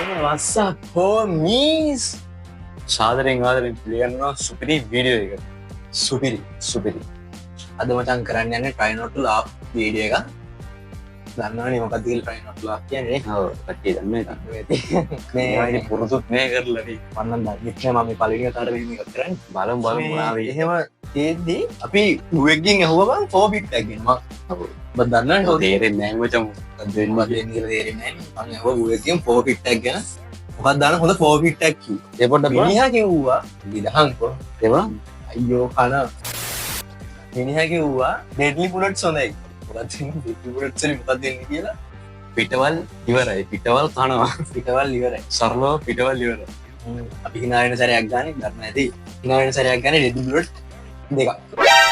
What's up, homies? සාදරයෙන් ආදරයෙන් පිළිගන්නවා සුපිරි වීඩියෝ එකකට. සුපිරි. අද මචං කරන්න යන්නේ try not to laugh video එකක්. දන්නවනේ මොකක්ද කියලා try not to laugh කියන්නේ? ඔව්, කට්ටිය දන්නේ නැහැ. මේ වගේ පුරුදුත් නෑ කරලා නේ. මන්නම් දන්නේ මම මේ පළවෙනි වතාවට මෙහෙම එකක් කරන්නේ. බලමු මොනවා වෙයි. එහෙම තේද්දි අපි නුවෙක්ගෙන් ඇහුවා බං 4 bit එකක් ගෙන්. මම දන්නවනේ හොද තේරෙන්නේ නැහැ මචං. දෙන්න කියලා තේරෙන්නේ නැහැ. මම ඇහුවා නුවෙක්ගෙන් 4 bit එකක් ගැන. මොකක්ද දාන හොඳ 4 bit එකක් කිව්වා. ඒ පොඩ්ඩක් මිනිහා කිව්වා විදහන්කෝ. ඒවා අයියෝ කන. මිනිහා කිව්වා deadly bullets හොඳයි. මොකක්ද deadly bullets වලින් මොකක්ද දෙන්නේ කියලා. පිටවල් ඉවරයි. පිටවල් කනවා. පිටවල් ඉවරයි. සරලව පිටවල් ඉවරයි. අපි hina වෙන සැරයක් ගන්න ගන්න නැති. hina වෙන සැරයක් ගන්න deadly bullets දෙකක්.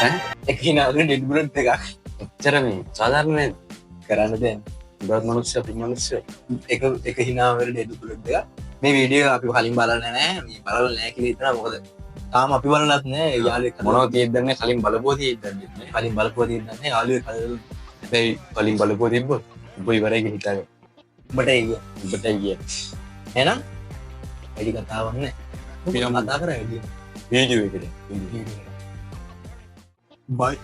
ඈ එක hina වෙන deadly bullets දෙකක්. එච්චර මේ සාධාරණ කරන්න දෙන්නේ. බත් මනුස්ස පිමනුස්ස එක හිනාවර ඩෙඩු පුලට් දෙක මේ වීඩියෝ අපි කලින් බලලා නැහැ මේ බලලා නැහැ කියලා හිතනවා මොකද තාම අපි බලලත් නැහැ යාළුවෙක් මොනවද කියද්දන්නේ කලින් බලපුවා තියෙද්දන්නේ කලින් බලපුවා තියෙද්දන්නේ යාළුවෙක් හැබැයි කලින් බලපුවා තිබ්බොත් උඹ ඉවරයි කියලා හිතාගෙන උඹට ගියා එහෙනම් වැඩි කතාවක් නැහැ අපි කතා කරා වීඩියෝ එකට බයි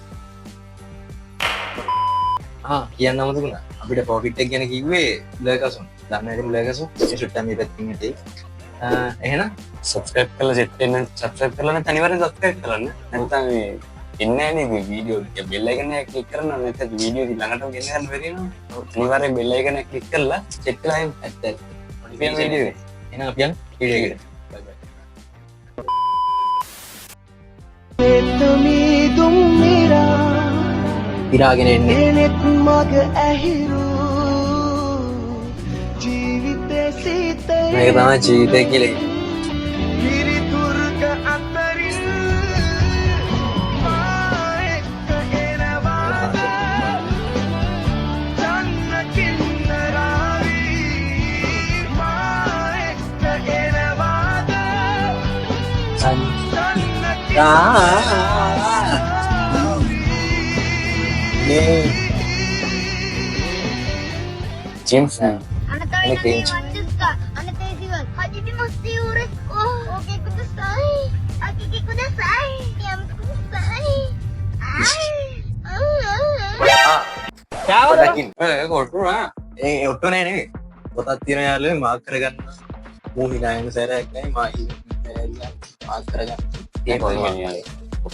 කියන්න අමතකුණා අපිට පොෆිට් එක ගැන කිව්වේ ලර්කසොන් දන්න ඇති ලර්කසොන් ඒ ෂොට් තමයි පැත්තකින් හිටියේ එහෙනම් සබ්ස්ක්‍රයිබ් කරලා සෙට් වෙන්න සබ්ස්ක්‍රයිබ් කරලා නැත්නම් අනිවාර්යෙන් සබ්ස්ක්‍රයිබ් කරන්න නැත්නම් මේ එන්නේ නැහැ මේ වීඩියෝ එක බෙල් අයිකන් එක ක්ලික් කරනවා නැත්නම් වීඩියෝ එක ළඟටම ගෙන්න ගන්න බැරි වෙනවා අනිවාර්යෙන් බෙල් අයිකන් එක ක්ලික් කරලා සෙට් වෙලා ඇත්ත අපි යන වීඩියෝ එක එහෙනම් අපි යන වීඩියෝ එකට බයි බයි ඉරාගෙන එන්නේ නෙත් මග ඇහිරු ජීවිතේ සීතේ මේක තමයි ජීවිතය කියලා පිරිතුරුක අතරින් ආයෙත් එනවා චන්න කින්නරාවි ආයෙත් එනවාද James Ini cringe. ඔට්ටු නෑ නෙවෙයි. පොතක් තියෙන යාළුවෙක් මාක් කරගන්න. මූ hina වෙන සැරයක් නෑ මා මාක් කරගන්න. ඒක කොහොමද?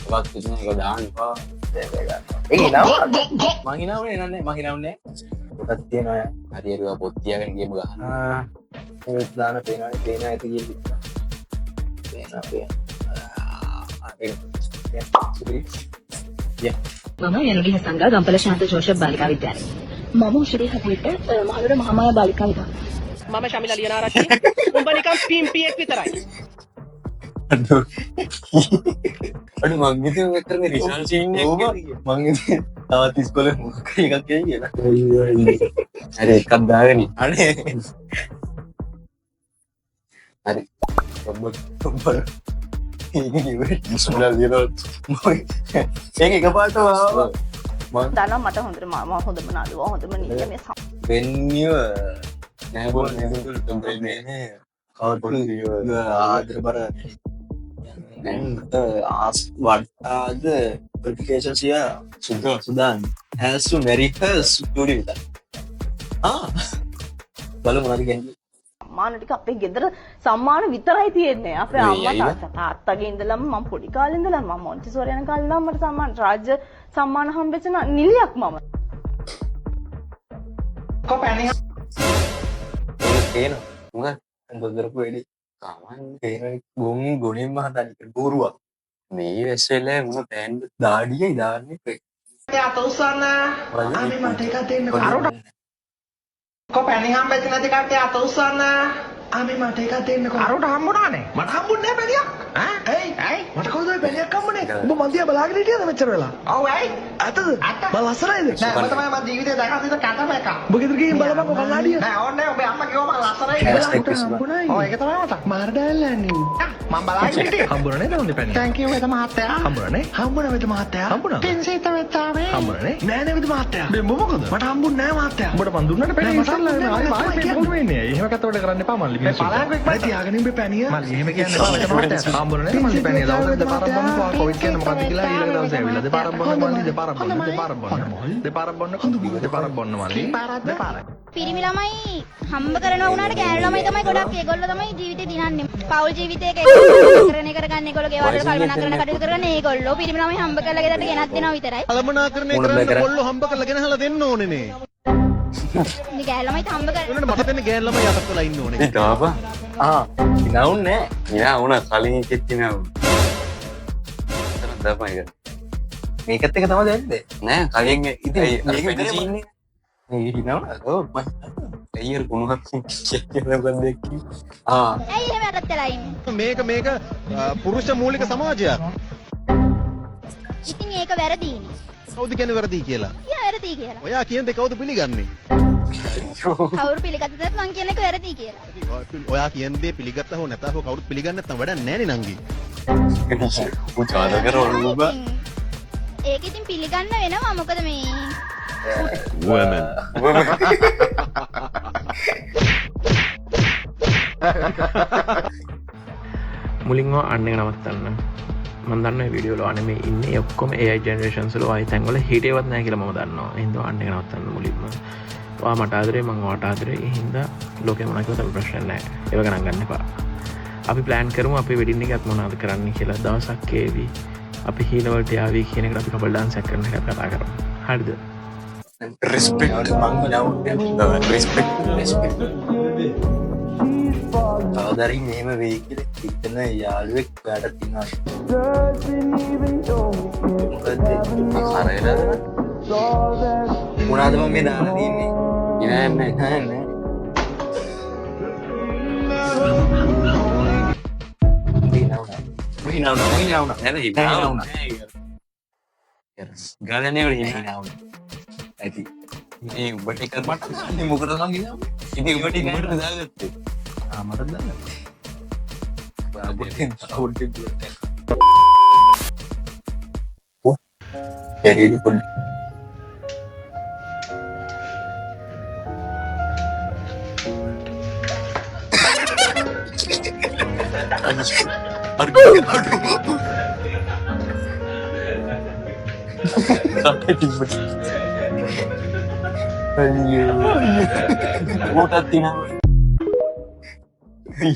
පොතක් තියෙන එක දාන්න එපා. ඒක හිනාව. මං හිනාවනේ නන්නේ මං හිනාවන්නේ. පොතක් තියෙනවා හරියට පොත් තියාගෙන ගේම ගහන. ඒක දාන පේනවනේ පේන ඇති කියලා. මම යනුගිහ සංඝා ගම්පල ශාන්ත ජෝෂප් බාලිකා විද්‍යාලය. මම උෂරි හදිට මහනුවර මහාමායා බාලිකා විභාග. මම ශමිලා ලියනාරච්චි. උඹ නිකන් පිම්පියෙක් විතරයි. අඩු මං හිතුවේ ඔය කරන්නේ රිසර්ච් සීන් එක මං හිතුවේ තවත් ඉස්කෝලේ මොකක් එකක් කියයි කියලා. හරි එකක් දාගෙන අනේ හරි ඔබ ඒක කිව්වේ ඉස්කෝලේ ලියනවා ඒක එකපාරට ආවා මං දන්නවා මට හොඳට මම හොඳම නළුවා හොඳම නීල මේ වෙන්නිව නෑ බොල් නේ කවුරුද ආදර බර වටාද ප්‍රටිකේෂන් සිය සුදාන් has to marry her studio විතර බලමු මොනවද කියන්නේ සම්මාන ටික අපේ ගෙදර සම්මාන විතරයි තියෙන්නේ අපේ අම්මා තාත්තගේ ඉඳලම මම පොඩි කාලේ ඉඳලම මම මොන්ටිසෝරි යන කාලේ ඉඳලම මට සම්මාන රාජ්‍ය සම්මාන හම්බෙච්ච නිලියක් මම කොපැණි ඒන මොකද දොදරපු වෙඩි කාමන්නේ ඒන ගොනින්ම හදන්නේ බෝරුවක් මේ වැස්සෙලා මොන පෑන් දාඩියයි දාන්නේ අත උස්සන්න අපි මට එකක් දෙන්න කරුණ කොපැණි හම්බෙච්ච නැති කට්ටිය අත උස්සන්න අපි මට එකක් දෙන්න කරුණ හම්බුණානේ මට හම්බුන්නේ නැහැ පැණියක් ඈ ඇයි මට කොහොමද පැණියක් හම්බුනේ ඔබ මන්දියා බලාගෙන හිටියද මෙච්චර වෙලා ඔව් ඇයි ඇත්තද මම ලස්සනයිද නෑ මම තමයි මම ජීවිතේ දැකලා තියෙන කටම එක ඔබ ගෙදර ගිහින් බලපන්කො කල්ලාඩිය නෑ ඕනේ ඔබේ අම්මා කිව්වා මම ලස්සනයි ඔව් ඒක තමයි මට මාර්ඩල්ලාන්නේ මම බලාගෙන හිටියේ හම්බුණා නේද හොඳ පැණියක් thank you වෙත මහත්තයා හම්බුණානේ හම්බුණා වෙත මහත්තයා හම්බුණා පින්සිත වෙතාවේ හම්බුණානේ නෑ නේ වෙත මහත්තයා බෙම්බ මොකද මට හම්බුන්නේ නෑ මහත්තයා උඹට මන් දුන්නාට පැණියක් ඉස්සල්ලා ආයෙ පොල් වෙන්නේ එහෙම කතාවට කරන්න එපා මල්ලි පලායන්කෝ ඉක්මනට තියාගෙන ඉන්න පැණිය මල්ලි එහෙම කියන්නේ මට හම්බුනේ නැහැ මල්ලි පැණිය දවස් දෙපාරක් බොන්න කොවිඩ් කියන්නේ මොකද්ද කියලා ඊළඟ දවසේ ඇවිල්ලා දෙපාරක් බොන්න මල්ලි දෙපාරක් බොන්න මල්ලි දෙපාරක් පිරිමි ළමයි හම්බ කරනවා වුණාට ගෑනු ළමයි තමයි ගොඩක් ඒගොල්ලෝ තමයි ජීවිතේ දිනන්නේ. පෞල් ජීවිතයක කරන්නේ කරගන්න ඒගොල්ලෝ ගේ වල කල්පනා කරන කටයුතු කරන්නේ ඒගොල්ලෝ. පිරිමි ළමයි හම්බ කරලා ගෙදරට ගෙනත් දෙනවා විතරයි. කලමනාකරණය කරන්න කොල්ලෝ හම්බ කරලා ගෙනහලා දෙන්න ඕනේ නේ. ඉතින් ගෑනු ළමයි හම්බ කරලා උනට මට දෙන්න ගෑන් ළමයි අතක් වෙලා ඉන්න ඕනේ. තාපා ඉනවුන්නේ ඉනා වුණා කලින් එකෙත් ඉනවුන තමයි මේකත් එක තමයි දැන්නේ නෑ කලින් ඉතින් මේක ඉන්නේ මේ ඉනවුන අයියර් කුණුහක් කියලා බන්දෙක්කි ඇයි එහෙම අතත් වෙලා ඉන්නේ? මේක පුරුෂ මූලික සමාජයක්. ඉතින් ඒක වැරදීනේ. කවුද කියන්නේ වැරදි කියලා? යා වැරදි කියලා. ඔයා කියන දේ කවුද පිළිගන්නේ? කවුරු පිළිගත්තද මං කියන එක වැරදි කියලා. ඔයා කියන දේ පිළිගත්තා හෝ නැත්නම් කවුරුත් පිළිගන්නේ නැත්නම් වැඩක් නැහැ නේ නංගි. උචාද කරවලුබ ඒක ඉතින් පිළිගන්න වෙනවා මොකද මේ women මුලින්ම අන්න එක නවත්තන්න මම දන්න වීඩියෝවල අනේ ඉන්නේ ඔක්කොම AI ජෙනරේෂන්ස් වල ආයි තැන්වල හිටියවත් නැහැ කියලා මම දන්නවා. ඒ හින්දා අන්න එක නවත්තන්න මුලින්ම. ඔයා මට ආදරේ මම ඔයාට ආදරේ. ඒ හින්දා ලෝකේ මොනවා කිව්වත් අපිට ප්‍රශ්න නැහැ. ඒව ගණන් ගන්න එපා. අපි ප්ලෑන් කරමු අපේ වෙඩින් එකත් මොනවද කරන්න කියලා. දවසක් ඒවි. අපි හීනවලට යාවි කියන එකට අපි කපල් ඩාන්ස් එකක් කරන්න හැටි කතා කරමු. හරිද? respect කවදාරි මෙහෙම වෙයි කියලා හිතන යාළුවෙක් ඔයාට තියනවා මොනවාද මම මේ දාලා තියන්නේ නෑ ගලනේ වල හිනාවුන ඇති මේ උඹට එක මට ගන්නේ මොකටද නම් කියනවා ඉතින් උඹට ඉන්නට දාගත්තේ මට දාගත්තේ බාබුටෙන් අවුල්ටෙන් දුරට ඔව් එරිලි පොඩි Motor tina.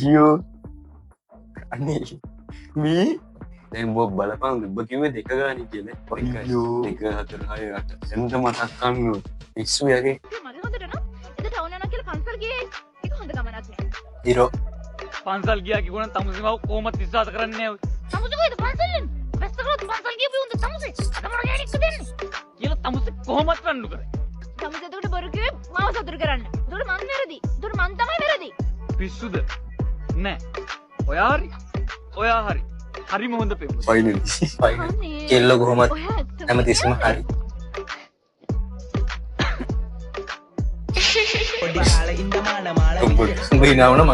Yo. Aneh. Mi. දැන් මොබ බලපන් ඔබ කිව්වේ දෙක ගානේ කියලා. දෙක හතර හය අට. එන්න මතක් ගන්න. පිස්සු යගේ. මට හොඳට නම් එද ටවුන් යනවා කියලා පන්සල් ගියේ ඒක හොඳ ගමනක් නෑ. හිරෝ. පන්සල් ගියා කිව්වනම් තමුසේව කොහොමද විශ්වාස කරන්නේ නැහැ. තමුසේ කොහෙද පන්සල් යන්නේ? වැස්සකරොත් පන්සල් ගියපු උන්ද තමුසේ. අදමර ගෑනික්ක දෙන්නේ. කියලා තමුසේ කොහොමද රණ්ඩු කරේ? තමුසේ උඩ බොරු කිව්වේ මාව සතුටු කරන්න. උඩ මන් වැරදි. උඩ මන් තමයි වැරදි. පිස්සුද? නෑ. ඔයා හරි. හරිම හොඳ පෙම්වත. ෆයිනලි. කෙල්ල කොහොමද හැමතිස්සෙම හරි. උඹ ඉනවන මම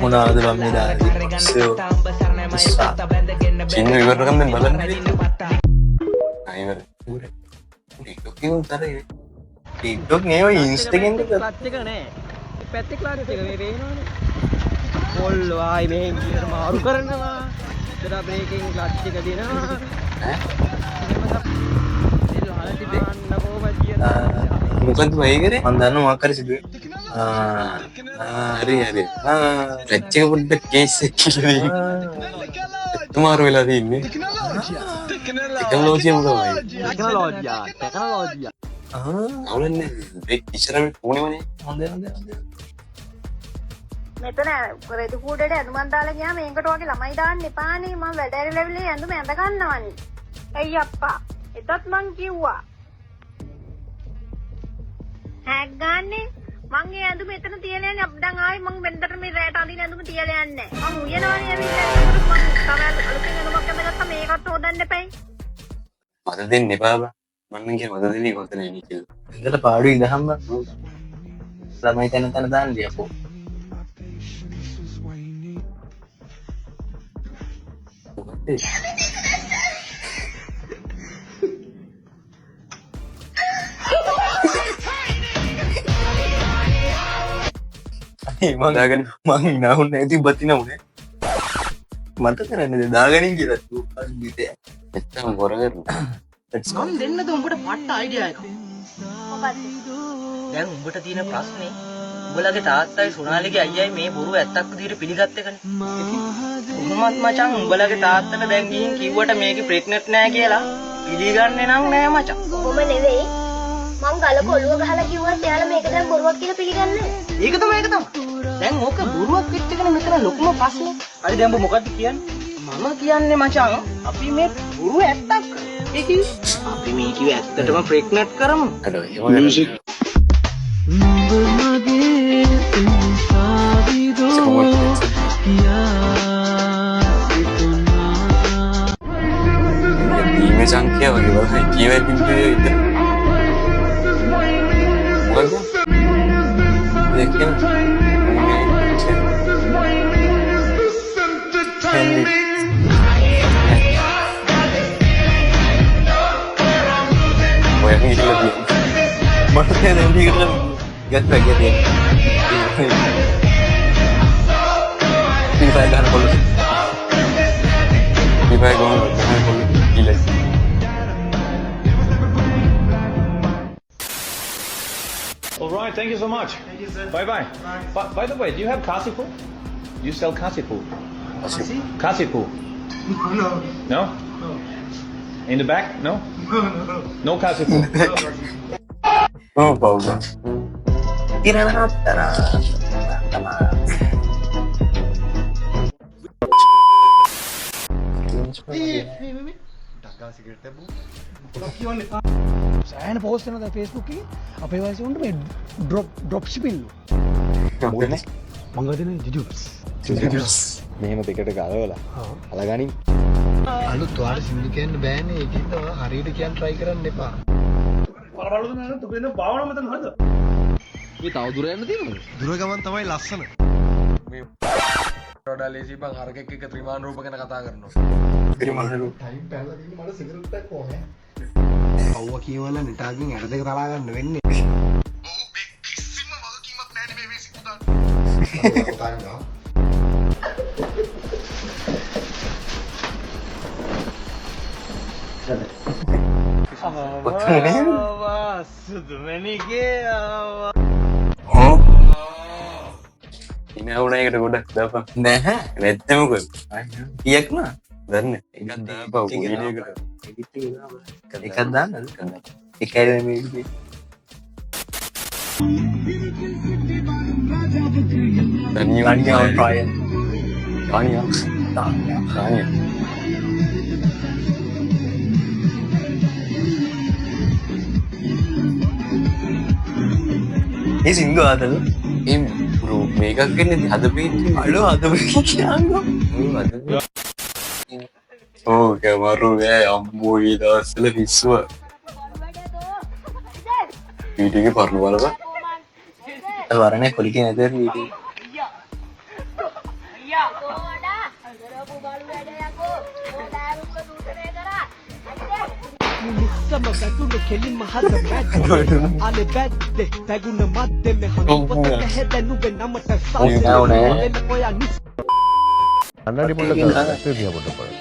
මොනාද බම් මේ දාන්නේ සින්න ඉවරකම් දැන් බලන්න අයිවර ටික්ටොක් එක උතරේ ටික්ටොක් නේ ඔය ඉන්ස්ටාග්‍රෑම් එක ක්ලච් එක නෑ. පැත්තේ ක්ලච් එක මේ පේනවනේ. කොල්ලෝ ආයි මෙහෙන් ගියර මාරු කරනවා. ඉතල බ්‍රේකින් ක්ලච් එක දෙනවා. ඈ එල් හල තිබෙන්න කොහොමද කියලා. මොකද්ද වෙයි කරේ මම දන්නවා මොකක් හරි සිදුවේ හරි ක්ලච් එක පොඩ්ඩක් කේස් එක කියලා දෙන්න තුමාරු වෙලා තින්නේ ටෙක්නොලොජිය මොකක්ද ටෙක්නොලොජිය අවුලන්නේ බ්‍රේක් ඉස්සරහට පොණේවනේ හොඳ මෙතන රෙදි කූඩේට ඇඳුමක් දාලා ගියාම මේකට වගේ ළමයි දාන්න එපානේ මම වැඩ ඇරෙලවිලේ ඇඳුම ඇඳ ගන්නවනේ අයිය අප්පා එතත් මං කිව්වා හැක් ගන්නෙ මං ඒ ඇඳුම එතන තියලා යන්නේ අප්ප දැන් ආයි මං වෙන්දට මේ රැට අඳින ඇඳුම තියලා යන්නේ මං උයනවනේ ඇවිල්ලා ඒකට මං තමයි අලුතෙන් ඇඳුමක් ඇඳගත්තා මේකත් හොදන්න එපයි මට දෙන්න එපා බා මම කියන මට දෙන්නේ කොතන ඉන්නේ කියලා ඉඳලා පාඩු ඉඳහම ළමයි තැන දාන්න යකෝ What is මං දාගෙන මං නවුන් නැති බතින උනේ මට කරන්නේ දාගනින් කියලා දුප්පත් එත්තම බොර කරනවා මම දෙන්නද උඹට පට්ට අයිඩියා එකක්. දැන් උඹට තියෙන ප්‍රශ්නේ උඹලගේ තාත්තයි සුනාලිගේ අයියයි මේ බොරුව ඇත්තක් විදිහට පිළිගත්ත එකනේ. කොහොමත් මචං උඹලගේ තාත්තට දැන් ගිහින් කිව්වට මේකේ ප්‍රෙග්නන්ට් නෑ කියලා පිළිගන්නේ නම් නෑ මචං. කොහොම නෙවෙයි මං ගල කොළුව ගහලා කිව්වත් එයාලා මේක දැන් බොරුවක් කියලා පිළිගන්නේ ඒක තමයි. දැන් ඕක බොරුවක් වෙච්ච එකනේ මෙතන ලොකුම ප්‍රශ්නේ. හරි දැන් උඹ මොකද්ද කියන්නේ? මම කියන්නේ මචං අපි මේ බොරුව ඇත්තක් අපි මේ කිව්ව ඇත්තටම ප්‍රෙග්නන්ට් කරමු. මියුසික් මේ සංඛ්‍යා වගේ බලයි කියවෙන්න ඉතින් මොකද දෙකෙන් ඔය හිතලා මට තේරෙන්නේ කියලා ගැත්ත ගැටේ ඉතින් ගන්න කොල්ල ඉතින් ගන්න කොල්ල ඉල All right, thank you so much. Bye bye. By the way, do you have Kasipu? You sell Kasipu? Kasipu? No. No? In the back? No? No Kasipu? no problem. Kirana tara. සෑහෙන post කරනවා දැන් Facebook එකේ අපේ වයසේ උන්ට මේ drop shipping මොකදනේ මං ගදෙන ජිජුස් මෙහෙම දෙකට ගලවලා අලගනින් අලුත් ඔයාලට සින්දු කියන්න බෑනේ ඒකින්ද ඔයා හරියට කියන්න try කරන්න එපා පරවලුද නේද ඔබ එන භාවනාව මතන හරිද මේ තව දුර යන්න තියෙනවද දුර ගමන් තමයි ලස්සන මේ වඩා ලේසි බං හරකෙක් එක්ක ත්‍රිමාන රූප ගැන කතා කරනවා ත්‍රිමාන රූප ටයිම් පැනලා තියෙන මට සිගරට් එකක් ඕනේ අවුව කියවලා නිටාගෙන් ඇට දෙක තලා ගන්න වෙන්නේ ඔව් මේ කිසිම වගකීමක් නැහැ මේ සිකුදා කතා කරනවා ඉනවුනයකට ගොඩක් දාපන් නැහැ නැත්තමකො කියක් නා දන්න එකක් දාපන් වීඩියෝකට එකක් දාන්න එකයි මේ තනියම try තනියම ඒ සිංදු ආදල එම් බ්‍රෝ මේකක් ගන්නේ හදපිට අලෝ හදපිට කියනවා ඕ කමරු වේ අම්මෝ ඊ දවස්වල පිස්සුව වීඩියෝගේ පරණ බලපන් වරනේ කොලිකේ නැතර video Sama gadule kelima hada bad ale bad de taguna madde me hanu pata heda nube namata sa oya nis අන්නඩි පොඩ්ඩක් ඇස්සේ දිහා පොඩ්ඩක් බලන්න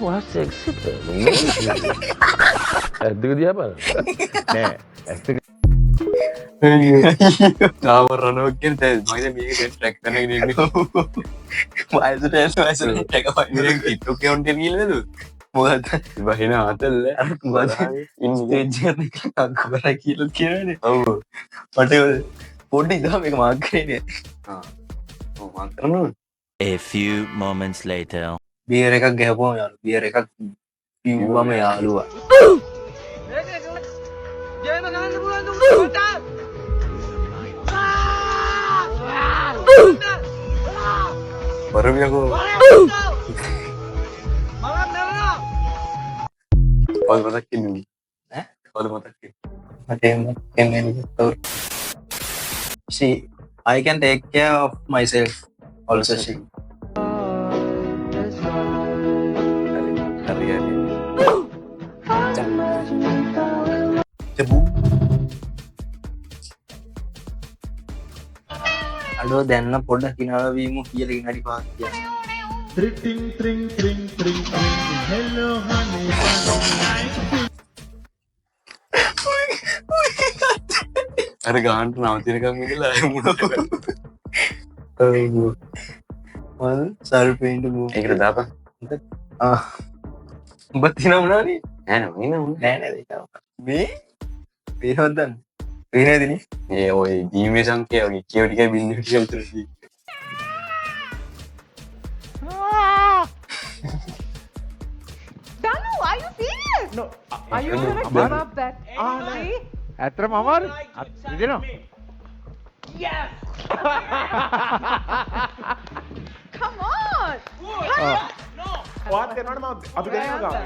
what sexy ඇස් දෙක දිහා බලන්න නෑ ඇස් දෙක තාම රනෝක් කියන දැන් මම මේක ට්‍රැක් කරගෙන ඉන්නේ වයසට වයසට ට්‍රැක් කරගෙන TikTok account එක ගිහලා මොකද බහින ආතල්ල මොකද ඉන්ස්ටේජ් එක අක්කර කියලා කියනනේ ඔව් මට පොඩි ඉඳලා මේක මාක් කරේ ඔව් මාක් කරනවා A few moments later beer එකක් ගහපුවම යාළුවා බියර් එකක් පිව්වම යාළුවා ජයම ගන්න පුළුවන් දුන්නා බරවියකෝ කවුද මතක් කියන්නේ ඈ කවුද මතක් කියන්නේ මට see I can take care of myself also she අඩෝ දැන්න පොඩ්ඩක් කිනාව වීමු කියලා විනාඩි 5ක් කියන්න. අර ගානට නවතිනකම් ඉඳලා මොනවද සර්පේන්ට මූ ඒකට දාපන් උඹ තියනවනේ නෑ මේ පේනවද දන්න පේනවදනේ ඒ ඔය දීමේ සංකේය වගේ කියව ටිකයි බින්දුව ටික විතර තියෙන්නේ Danu, are you serious? No. Are you gonna give up that? ඇත්තටම අමාරු. ඉතිනෝ. Yes! Come on! වාත් කරනවනේ මම අපි දෙන්නවා.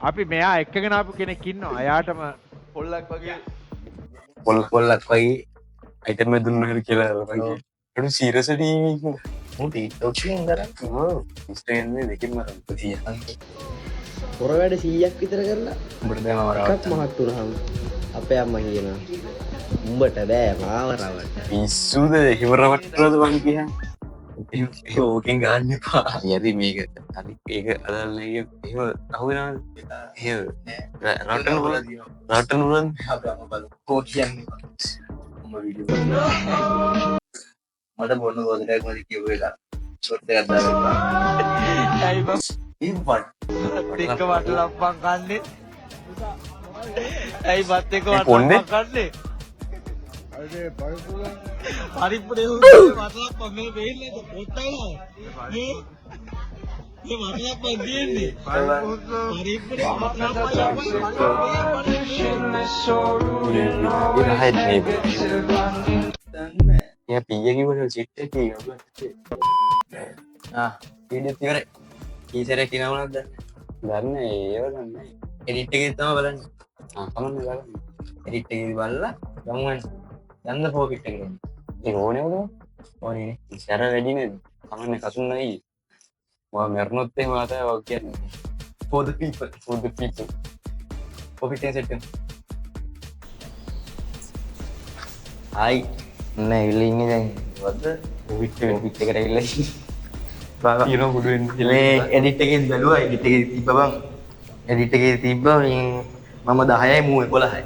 අපි මෙයා එක්කගෙන ආපු කෙනෙක් ඉන්නවා. එයාටම පොල්ලක් වගේ පොල්ලක් වගේ අයිටම් එක දුන්නා කියලා වගේ. ඒක සීරියස් ටීම් එක. මොකද ටික්ටොක් එකෙන් කරන්නේ? ඔව්. ඉන්ස්ටාග්‍රෑම් එකේ දෙකෙන්ම කරන්නේ. පොර වැඩ 100ක් විතර කරලා උඹට දැන් මම එකක් මහත් වුණාම අපේ අම්මා කියනවා උඹට බෑ මාව රවට්ට. පිස්සුද එහෙම රවට්ටනවද මං කියන්නේ? ඕකෙන් ගන්න එපා. යරි මේක හරි ඒක අදාළ නැහැ එහෙම අහුවෙනවද? එහෙම රවට්ටන උනන් අපි අම්ම බලමු. කෝ කියන්නේ අම්ම වීඩියෝ මට බොන්න ගොඩක් මදි කියව එක. ෂොට් එකක් දාලා. ඇයි බං? ඉම්පත් එක වට ලම්පන් කන්නේ. ඇයි බත් එක වට ලම්පන් කන්නේ? අනේ බලපුවා. පරිප්පුඩේ වට ලම්පන් මේ වෙන්නේ පොත්තයි නේ. මේ වට ලම්පන් කියන්නේ. පරිප්පුඩේ වට ලම්පන් ya piye gimana cerita ki ah video tiwara කීසරයක් කියනවද දන්න ඒව දන්නේ එඩිට් එකේ තමයි බලන්නේ කමන්න බලන්න එඩිට් එකේ බලලා ගමුවන් යන්න පොපිට් එකට ඒක ඕනේ නේද ඕනේ ඉස්සර වැඩි නේද කමන්න කසුන් නැයි මම මරනොත් එහෙම ආතයි වක් කියන්නේ for the people පොපිට් එක සෙට් කරමු හයි නෑ ඉල්ල ඉන්නේ දැන් වද පොපිට් එකට ඉල්ල තියෙනවා බුදු වෙන්නේ මේ එඩිට් එකෙන් බැලුවා එඩිට් එකේ තිබ්බ බං එඩිට් එකේ තිබ්බ මේ මම 10යි මූ 11යි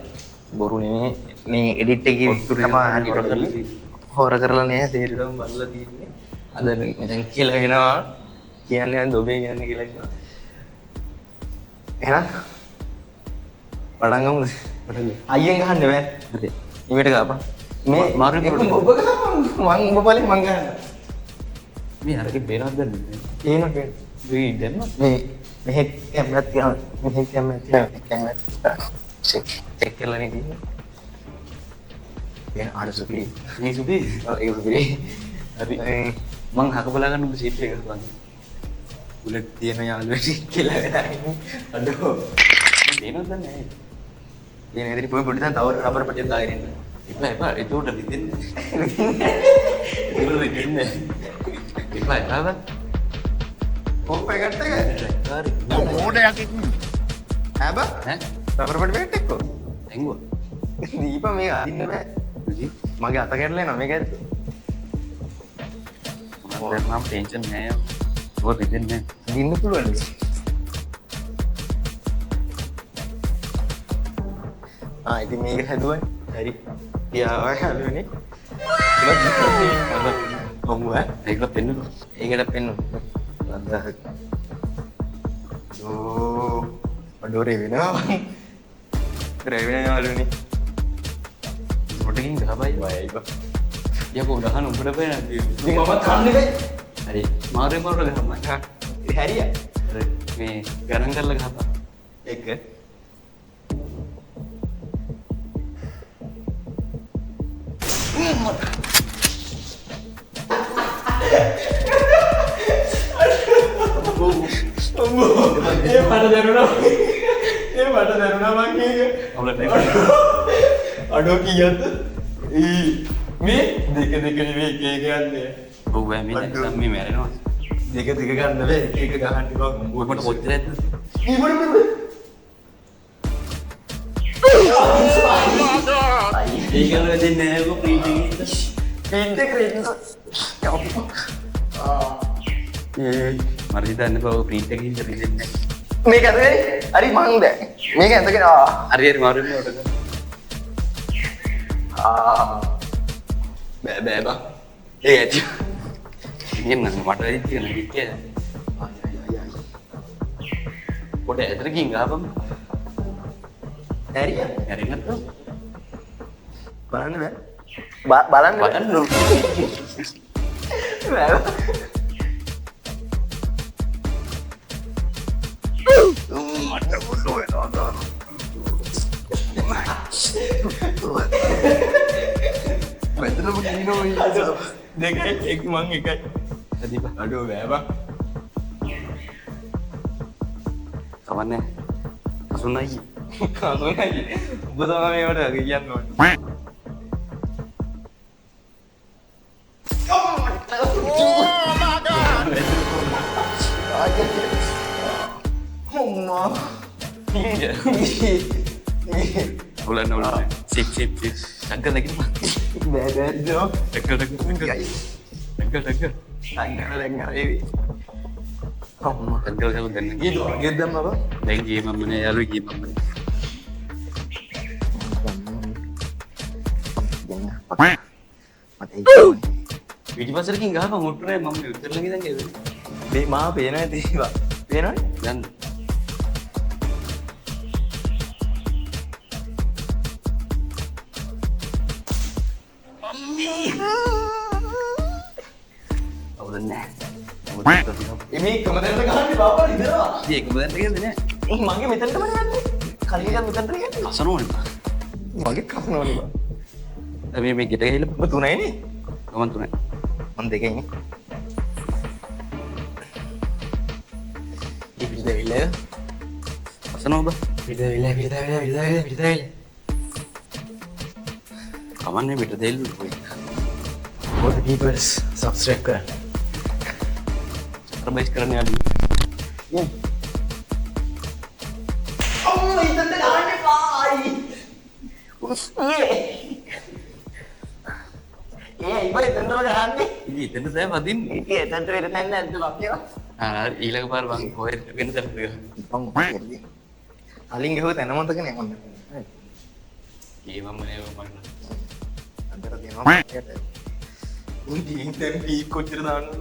බොරු නෙමෙයි මේ එඩිට් එකේ තමයි හරියට හොර කරලා නෑ තේරෙන්න බලලා තියෙන්නේ අද මචං කියලා වෙනවා කියන්නේ දොබේ කියන්නේ කියලා කියනවා එහෙනම් පටන් ගමුද අයියෙන් ගහන්න බෑ හරි ඉවෙට ගාපන් මේ මාරු ඔබ ගහපන් මං ඔබ බලේ මං ගහන්න මේ අරගේ බේරක් දැන්නේ ඒන බේ වී දැන්න මේ මෙහෙ කැමරාත් තියන මෙහෙ කැමරාත් චෙක් කරලා නේ තියෙන්නේ දැන් ආඩ සුපිරි මේ සුපිරි ඒක සුපිරි හරි මං හක බලා ගන්න ඔබ සීට් එක ගන්න බුලට් තියෙන යාළුවෙක් කියලා වෙනවා අඩෝ දේනොත් දන්නේ දේන ඉදිරි පොඩි දැන් තව රබර් පටියක් දාගෙන ඉන්න එපා ඒක උඩ විදින්නේ ඒක විදින්නේ Baik, apa? Oh, pegang tega. Hari. මොඩයක් Apa? Rubber band bete kok. Tengok. Dීප මේක අදින්න බෑ. මගේ අත කැඩලා එනවා මේක ඇත්ත. මම නම් ටෙන්ෂන් නෑ. ඔය දෙන්නේ දින්න පුළුවන්. ඉතින් මේක හැදුවා. හරි. තියාවා හලුනේ. ඔමුව ඒකට පෙන්නු ඒකට පෙන්නු අඩෝරේ වෙනවා යාළුවනේ මොටකින් ගහපයි වයයි බා යකෝ ගහන උඹට පේන ඉතින් මම කන්නේ බෑ හරි මාරේ මාරේ ගහන්න හරිය මේ ගණන් කරලා ගහපන් එක ये pada daruना मांगे अडो की याद ई मैं देखे देखे नहीं वे के आते ඔව් මේ දැන් මේ මැරෙනවා. දෙක ගන්න බෑ එක ගහන්න බා. ඔය කොට කොච්චර ඇද්ද? ඒකම දෙන්නේ නැහැ කො ප්‍රීතිං. පින්ද ක්‍රීම්. මට හිතන්න බෑ ප්‍රීත් එකකින් දෙන්නේ නැහැ. මේක ඇතුලේ හරි මං දැන් මේක ඇඳගෙන හරි මාරුනේ උඩට. බෑ බා. ඒ ඇති. ඉතින් මට වෙයි තියෙන විදිය. පොඩ ඇදරකින් ගාපම්. ඇරිය ඇරිනත් බලන්න බෑ. බලන්න බෑ. මට පොඩ්ඩ වෙනවා. මෙතනම කියනවා ඉතින් දෙකයි එක මං එකයි. ඇදිප අඩෝ බෑබා. කවන්නේ. අසුනයි. කවන්නේ. ඔබ තමයි මේවට කියන්න ඕනේ. Ulan. Sip. Tanggal lagi. බෑ ජෝ. Tanggal. සංගල ඒ අම්මා Tanggal kalau dan gitu ගෙදම් apa දැන් ගියේ මම්මනේ යාළුවෝ ගියේ මම්මනේ. පිටිපස්සටකින් ගහපන් මුට්ටුනේ මම උත්තරලා ගියන් ගේද. මේ මා පේනවා තේවා. පේනවනේ? යන්න. මේ කමදෙන්ට ගහන්නේ බාපා ඉඳලා. ඒක බදන්න කියන්නේ නෑ. මගේ මෙතනටම යන්නේ. කලින් ගියන් මෙතනට යන්නේ. කසනෝනේ. මගේ කසනෝනේ බා. මේ ගෙට ගහලා ඔබ තුනයිනේ. මම තුනයි. මම දෙකයිනේ. ඉතින් කසනෝ බා. පිටදවිලා. කවන්නේ පිට දෙල්ල. What the peoples subscribe කරන්න. සබ්ස්ක්‍රයිබ් කරන්න යාළුවෝ. අම්මා ඉතින් ගහන්න පායි. ඉබේ එතනම ගහන්නේ. ඉතින් එතන තමයි වදින්නේ. ඉතින් එතනට වෙන්න නැහැ නේද අපිව? ඊළඟ පාර මං කොහෙද වෙන තැනකට ගහන්නේ. අලින් ගහුව තැන මතක නෑ මම. ඒ මම්මනේ මම. අnder දෙනවා. උන් දීන් දැන් පී කොච්චර දාන්නද?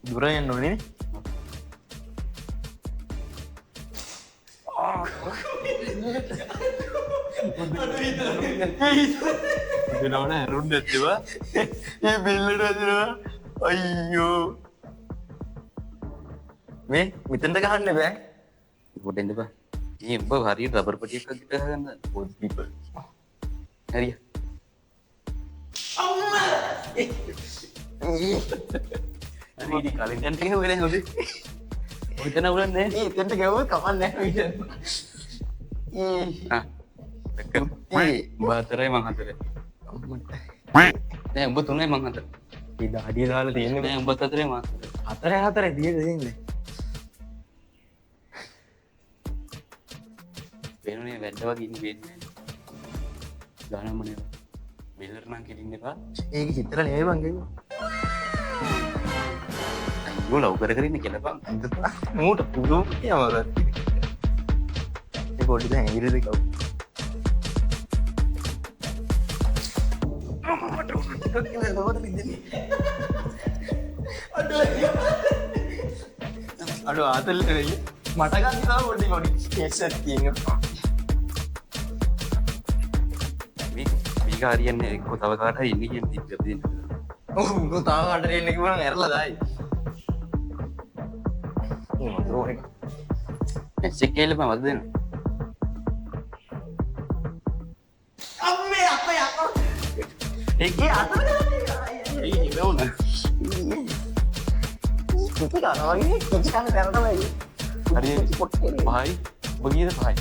දුර යන්න ඕනේ නේ. වෙනවනේ හරුන් නැතිවා. මේ බෙල්ලට වැදිනවා. අයියෝ. මේ මෙතනට ගහන්න බෑ. පොඩෙන්ද බා. මේ උඹ හරියට රබර් පටියක් අදිට ගහගන්න පොඩ් පීපල්. හරිය. අම්මා. හරි කලින් දැන් ටික වෙන්නේ හොදේ. ඔය තන උලන්නේ. මේ එතනට ගවුවොත් කමන්නේ නැහැ විතර. ආ. දැක්කම. උඹ හතරයි මං හතරයි. අම්මට. නෑ උඹ තුනයි මං හතරයි. මේ දාඩිය දාලා තියෙන්නේ නෑ උඹ හතරයි මං හතරේ තියෙන්නේ. වෙනුනේ වැඩ වගේ ඉන්නේ වෙන්නේ. ගානමනේ. බෙල්ලට නම් කෙලින්න එපා. ඒක හිතලා නෙවෙයි මං කිව්වා. අයියෝ ලව් කර ඉන්න කෙලපන්. මූට පුදුම කියනවා. ඒ පොඩි දැන් ඉරිද කව්. අඩෝ ආතල් වෙයි. මට ගන්න තව පොඩි කේස් එකක් තියෙනවා. මේක හරියන්නේ එක්ක තව කාට හරි ඉන්නේ කියන තිබ්බ දෙන්න. ඔව් උගෝ තාම කඩේ ඉන්න කිව්වනම් ඇරලා දායි. මෙසේජ් එකේ මම දෙන්න. අම්මේ අපේ අක්කා. ඒකේ අතන ඒ නෝන. කිසි කරනවනේ කිසි කන්න කරනවයි. හරි පහයි. ඔබ ගියද පහයි?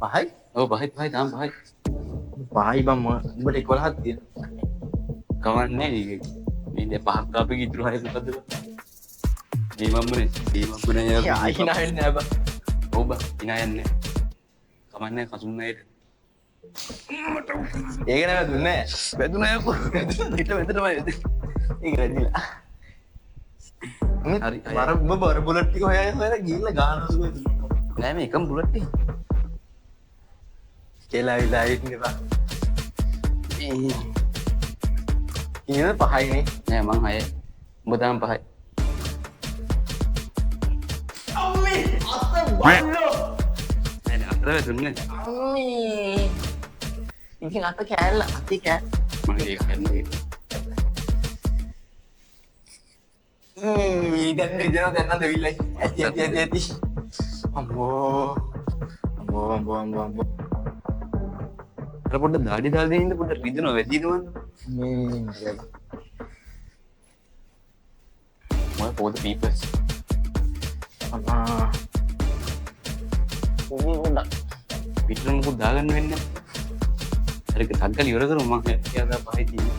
පහයි? ඔව් පහයි තාම පහයි. පහයි බම් උඹට 11ක් තියෙනවා. කවන්නේ මේ පහක් අපි ඉතුරු හරි මොකද? මේ මම්මනේ ආයි hina වෙන්නේ නැහැ බං. ඔව් බං hina යන්නේ. කවන්නේ කසුන් නැයට. ඒක නෑ දුන්නේ. වැදුනා යකෝ. පිට වැදෙනවා ඒක රැදිලා. හරි බර බුලට් ටික හොයලා ගිහිල්ලා ගහනවා නෑ මේ එකම බුලට් ටික. කෙලාවිලා ඉන්නේ බං. ඉතින් පහයි නේ. නෑ මං 6යි. උඹ තාම 5යි. අම්මේ අත බල්ලෝ. නෑ අත වැදුන්නේ. අම්මේ. ඉතින් අත කෑල්ල අතේ කෑ. මම ඒක කරන්නේ. දැන් නම් දෙවිල්ලයි. ඇති. අම්මෝ. අර පොඩ්ඩක් දාඩි දාලා දෙන්න පොඩ්ඩක් රිදෙනවා වැදිනවා. මේ for the people. අම්මා. ඕන. පිටරම කොට දාගන්න වෙන්නේ. හරික තක්කල ඉවර කරමු මම එයාලා පහයි තියෙන්නේ.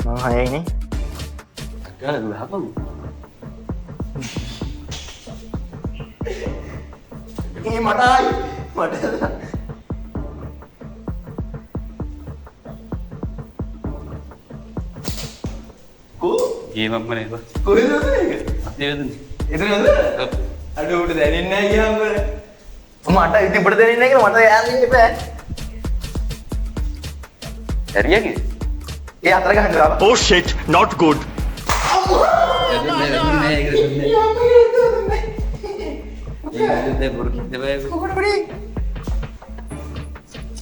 මම 6යි නේ. තක්කල ගහපමු. ඒ මටයි. ගේමක් මනේ බා. කොහෙද ඒක? අතේ වැදුනේ. එතනද? අඩ උඩ දැනෙන්නේ නැහැ ගියාම මට ඉතින් උඩ දැනෙන්නේ නැහැ කියලා මට යාළුවෙක් ඉන්න බෑ. හරියගේ? ඒ අතර ගහන්න බා. Oh shit, not good.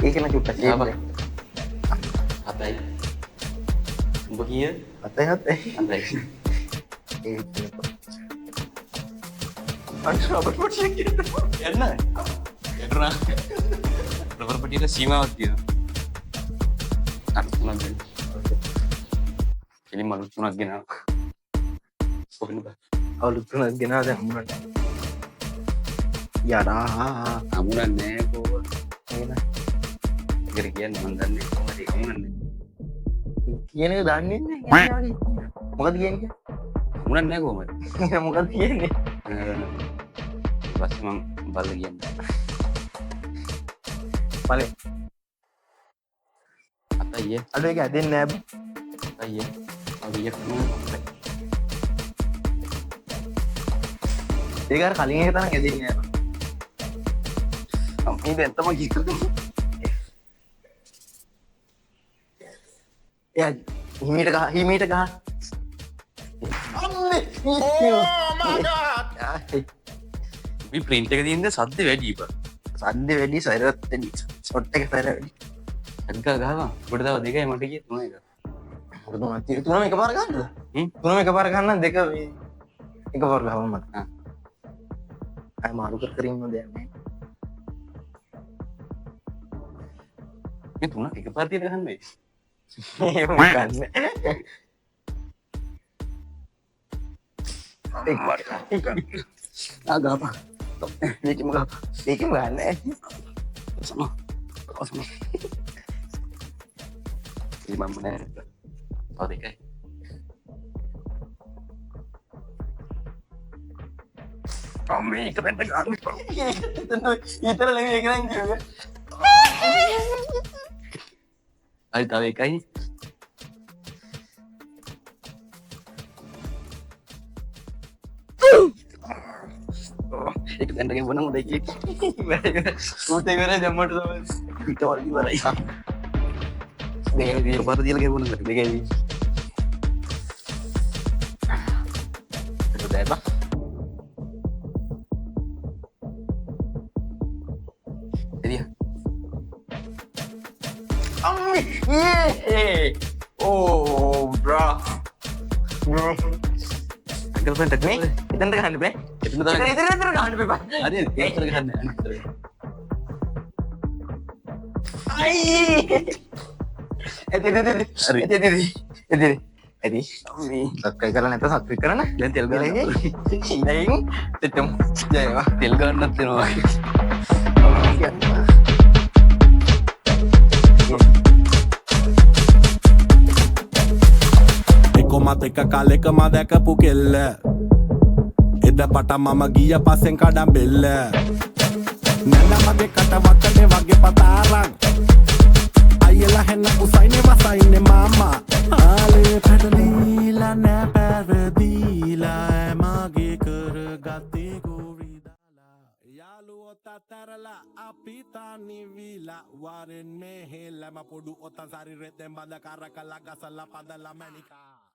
ඒක නේ චුට්ටක් ආවා. අතයි. උඹ කිය? අතයි. ඒ රබර් පටියක් කියනවා. යන්න. යටුණා. රබර් පටියක සීමාවක් තියෙනවා. අර තුනක් දෙන්න. කෙලින්ම අලුත් තුනක් ගෙනාවා. කොහෙන්ද? අලුත් තුනක් ගෙනාවා දැන් හමුනට. යඩා හමුනන්නේ නෑ කොහොම. නේද? ඉතින් කියන්නේ මන් දන්නේ කොහොමද ඒක හමුනන්නේ. කියන එක දන්නේ නැහැ. මොකද කියන්නේ? හමුනන්නේ නෑ කොහොමද? මොකද කියන්නේ? පස්සේ මම බල්ල කියන්නේ. බලේ. අතයි. අද ඒක ඇදෙන්නේ නෑ බං. අතයි. අවියක් නේ. ඒක අර කලින් එක තරම් ඇදෙන්නේ නෑ. අම්මේ දැන් තමයි කිව්වේ. එයා හිමීට ගහ. අම්මේ. Oh my god. මේ print එක තියෙන සද්ද වැඩි බං. සද්ද වැඩි සරවත් වැඩි. ෂොට් එක සර වැඩි. අද්ගා ගහවා. උඩ තව දෙකයි මට කියේ තුන එක. උඩ තුනක් තියෙන. තුනම එකපාර ගන්නද? තුනම එකපාර ගන්න දෙක මේ එකපාර ගහවම මට. අය මාරු කර ඉන්න දෙයක් නෑ. මේ තුනක් එකපාර තියලා ගන්නයි. ඒක මම ගන්න. Agapa. Bikin apa? Bikin mana? Sama. Sama. 5 menit. Balik eh. Kami keren tegang. Itu lagi keren juga. Ayo tahu kai. एक घंटे के बना मुझे एक सोते मेरे जम्मट तो पीछे और भी बड़ा ही देख ये बार दिया लगे बोलने लगे ये तो देबा dia अम्मी ये ओ bro girlfriend tak nih kita ntar kan deh itu kan deh pak ada itu kan Edi kayak kalian itu satu karena dan telga lagi ini tetap jaya telga nanti Eko mateka kaleka ma දැකපු කෙල්ල එද පට මම ගිය පස්සෙන් කඩම් බෙල්ල නැන මගේ කට වකඩේ වගේ පතාරක් අයියලා හෙන්න උසයිනේ වසයිනේ මාමා ආලේ පැටලීලා නෑ පැරදීලා මගේ කරගත්තේ කුරිදාලා යාළුවෝ තතරලා අපි තනිවිලා වරෙන් මෙහෙලම පොඩු ඔතන් සාරිරෙත් දෙම් බඳ කරකලා ගසලා පදලා මැනිකා